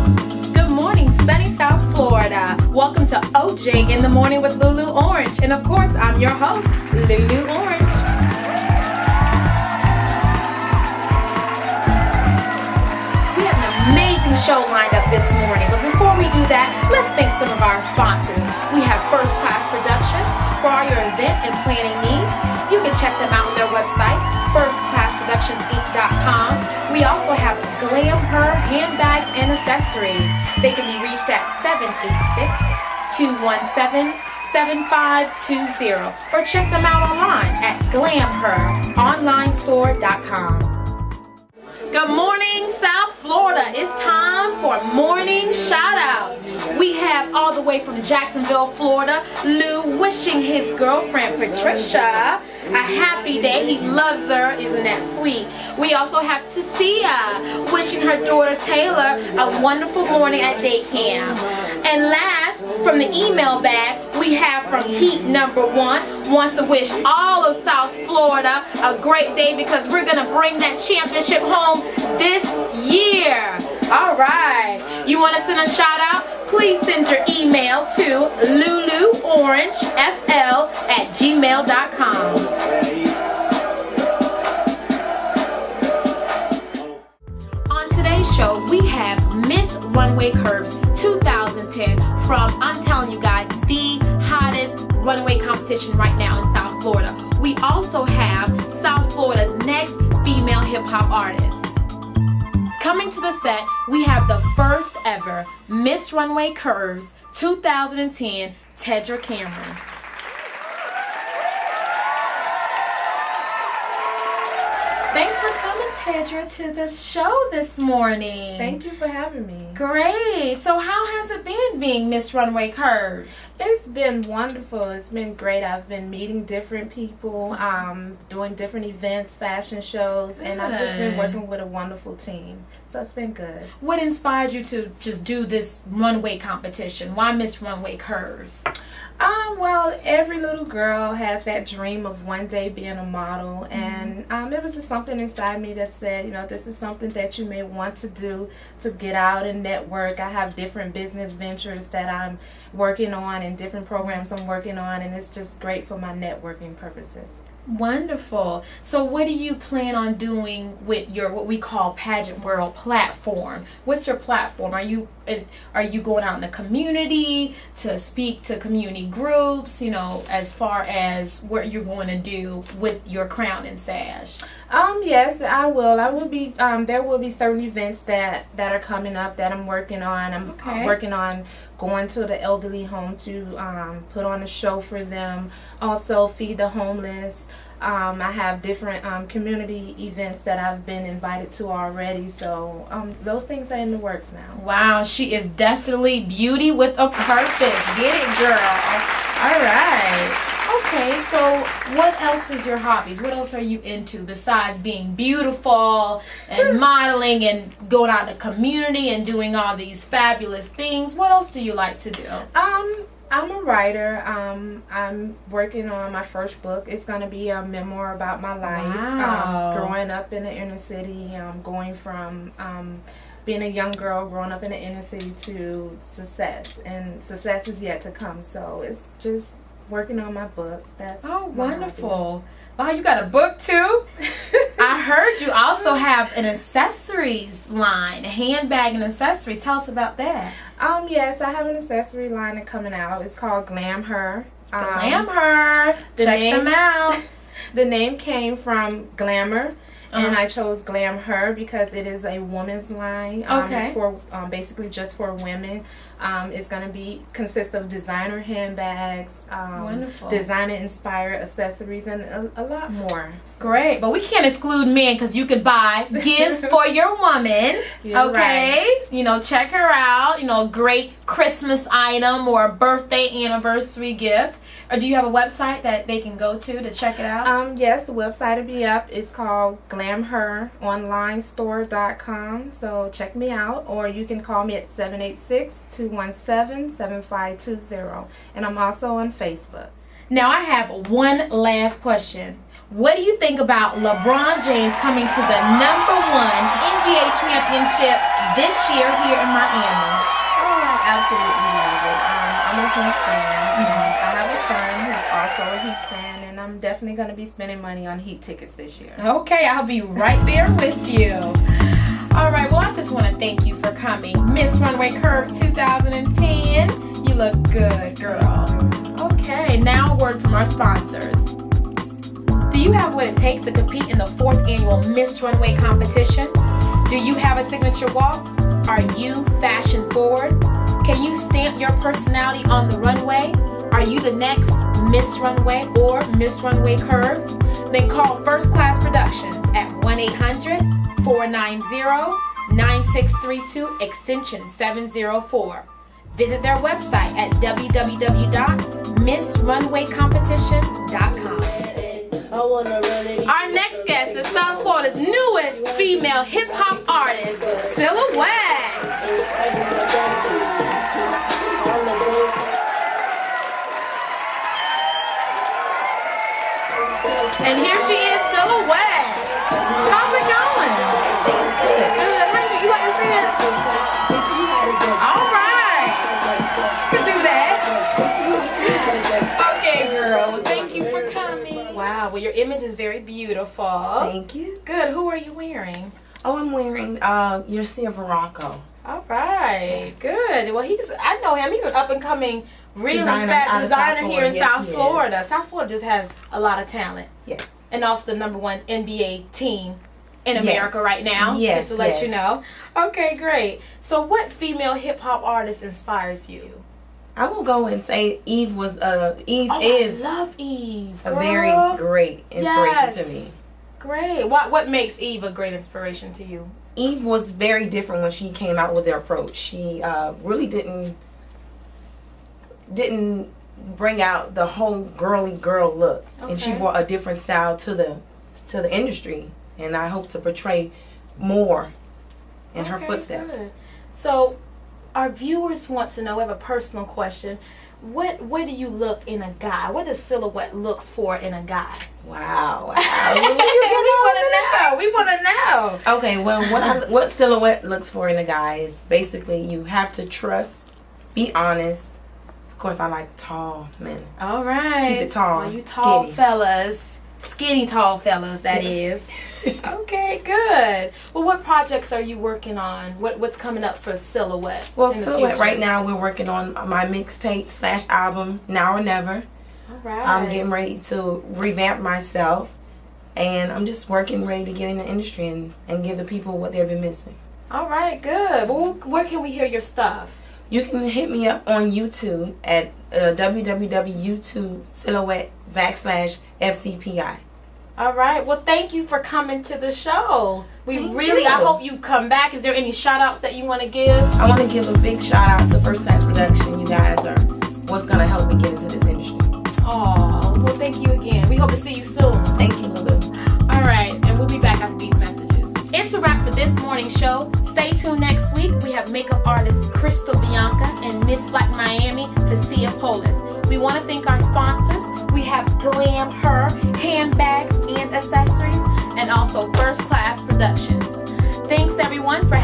Good morning, sunny South Florida. Welcome to OJ in the Morning with Lulu Orange. And of course, I'm your host, Lulu Orange. We have an amazing show lined up this morning. But before we do that, let's thank some of our sponsors. We have First Class Productions for all your event and planning needs. You can check them out on their website, firstclassproductionsinc.com. We also have Glam Her handbags and accessories. They can be reached at 786-217-7520 or check them out online at glamheronlinestore.com. Good morning, South Florida. It's time for morning shout-outs. We have all the way from Jacksonville, Florida, Lou wishing his girlfriend, Patricia, a happy day. He loves her. Isn't that sweet? We also have Tasia wishing her daughter, Taylor, a wonderful morning at day camp. And last, from the email bag, we have from Heat Number 1, wants to wish all of South Florida a great day because we're going to bring that championship home this year. All right. You want to send a shout out? Please send your email to luluorangefl@gmail.com. On today's show, we have Miss Runway Curves 2010 from, I'm telling you guys, the hottest runway competition right now in South Florida. We also have South Florida's next female hip-hop artist. Coming to the set, we have the first ever Miss Runway Curves 2010, Tedra Cameron. Thanks for coming, Tedra, to the show this morning. Thank you for having me. Great. So how has it been being Miss Runway Curves? It's been wonderful. It's been great. I've been meeting different people, doing different events, fashion shows, and I've just been working with a wonderful team. So it's been good. What inspired you to just do this runway competition? Why Miss Runway Curves? Well, every little girl has that dream of one day being a model, and it was just something inside me that said, you know, this is something that you may want to do to get out and network. I have different business ventures that I'm working on and different programs I'm working on, and it's just great for my networking purposes. Wonderful. So what do you plan on doing with your what we call Pageant World platform? What's your platform? Are you going out in the community to speak to community groups, you know, as far as what you're going to do with your crown and sash? Yes, I will. I will be there will be certain events that are coming up that I'm working on. I'm working on going to the elderly home to put on a show for them, also feed the homeless. I have different community events that I've been invited to already, so those things are in the works now. Wow, she is definitely beauty with a purpose. Get it, girl. All right. Okay, so what else is your hobbies? What else are you into besides being beautiful and modeling and going out in the community and doing all these fabulous things? What else do you like to do? I'm a writer. I'm working on my first book. It's going to be a memoir about my life. Wow. Growing up in the inner city, going from being a young girl growing up in the inner city to success. And success is yet to come. So it's just working on my book. That's wonderful. Wow, you got a book too? I heard you also have an accessories line, a handbag and accessories. Tell us about that. Yes, I have an accessory line coming out. It's called Glam Her. Glam Her. Check them out. The name came from glamour. And I chose Glam Her because it is a woman's line. It's for basically just for women. It's going to consist of designer handbags, designer inspired accessories, and a lot more. Great, but we can't exclude men because you could buy gifts for your woman. You're right. You know, check her out. You know, a great Christmas item or a birthday anniversary gift. Or do you have a website that they can go to check it out? Yes, the website will be up. It's called glamheronlinestore.com. So check me out, or you can call me at 786-217-7520. And I'm also on Facebook. Now I have one last question. What do you think about LeBron James coming to the #1 NBA championship this year here in Miami? absolutely love it. I'm a Heat fan. I have a son who's also a Heat fan, and I'm definitely going to be spending money on Heat tickets this year. Okay, I'll be right there with you. All right, well, I just want to thank you for coming. Miss Runway Curve 2010. You look good, girl. Okay, now a word from our sponsors. Do you have what it takes to compete in the 4th annual Miss Runway competition? Do you have a signature walk? Are you fashion forward? Can you stamp your personality on the runway? Are you the next Miss Runway or Miss Runway Curves? Then call First Class Productions at 1-800-490-9632 extension 704. Visit their website at www.missrunwaycompetition.com. Our next guest is South Florida's newest female hip-hop artist, Silhouette. And here she is, Silhouette. How's it going? It's good. Good. How you like this dance? All right. Can do that. Okay, girl. Well, thank you for coming. Wow. Well, your image is very beautiful. Thank you. Good. Who are you wearing? Oh, I'm wearing your Silver Rocco. All right. Good. Well, I know him. He's an up and coming, really fat designer here in South Florida. South Florida just has a lot of talent. Yes. And also the #1 NBA team in America right now. Yes. Just to let you know. Okay, great. So what female hip hop artist inspires you? I will go and say Eve is I love Eve. a very great inspiration to me. Great. What makes Eve a great inspiration to you? Eve was very different when she came out with her approach. She really didn't bring out the whole girly girl look, and she brought a different style to the industry. And I hope to portray more in her footsteps. Good. So, our viewers want to know. We have a personal question. What do you look in a guy? What does Silhouette looks for in a guy? Wow. We want to know. Okay, well, what Silhouette looks for in a guy is basically you have to trust, be honest. Of course, I like tall men. All right. Keep it tall. Well, you tall skinny. fellas. Skinny tall fellas, that is. Okay, good. Well, what projects are you working on? What's coming up for Silhouette? Well, Silhouette, right now we're working on my mixtape / album, Now or Never. All right. I'm getting ready to revamp myself, and I'm just ready to get in the industry and give the people what they've been missing. All right, good. Well, where can we hear your stuff? You can hit me up on YouTube at www.YouTube/Silhouette /FCPI. All right. Well, thank you for coming to the show. I hope you come back. Is there any shout outs that you want to give? I want to give a big shout out to First Class Production. You guys are what's going to help me get into this industry. Oh, well, thank you again. We hope to see you soon. Thank you, Lulu. All right. And we'll be back after these messages. It's a wrap for this morning show. Stay tuned next week. We have makeup artist Crystal Bianca and Miss Black Miami to Sia Polis. We want to thank our sponsors. We have Glam Her, handbags and accessories, and also First Class Productions. Thanks everyone for